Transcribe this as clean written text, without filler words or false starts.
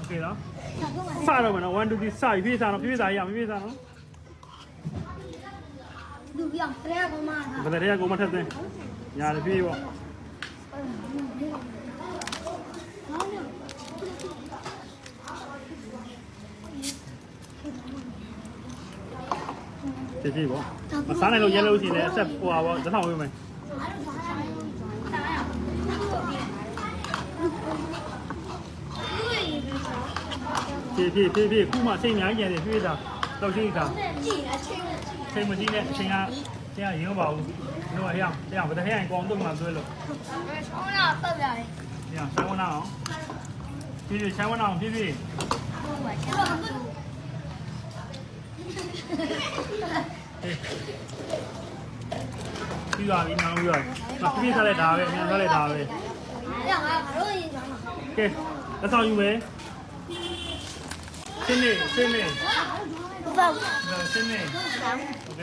OK နော်စတော့မယ်နော်1 2 3စပြီပြေးစားနော်ပြေးစားရအောင်ပြေးစားနော်လူပြောင်းပြရကောင်မတာ ဘယ်တည်းကကိုမထက်သိညာပြေးပေါ့ပြေးပေါ့မစားနိုင်လို့ရဲလို့ရှိရင်လည်းအဆက်ဟိုပါပေါ့တစ်ထောင်ဝေးမယ်ပြေးခုမှအချိန်များကြီးရတယ်ပြေးတာတော့ရှိတာကြည့်အချင်းချိန်မကြည့်နဲ့အချိန်ကရင်းမပါဘူးတို့ကဟဲ့အောင်ဘယ်တည်းဟဲ့ကောင်တော့မှသွဲလို့ဆောင်းရတော့ရတယ်ညဆိုင်ဝင်အောင်ပြေးဆိုင်ဝင်အောင်ပြေးပြီးပါပြီနောင်ပြီးတော့ပြေးထားလိုက်တာပဲအများထားလိုက်တာပဲရငါတို့ရင်ဆောင်ပါကဲလက်ဆောင်ယူမယ်စင်းနေဟုတ်ပါစင်းနေโอเค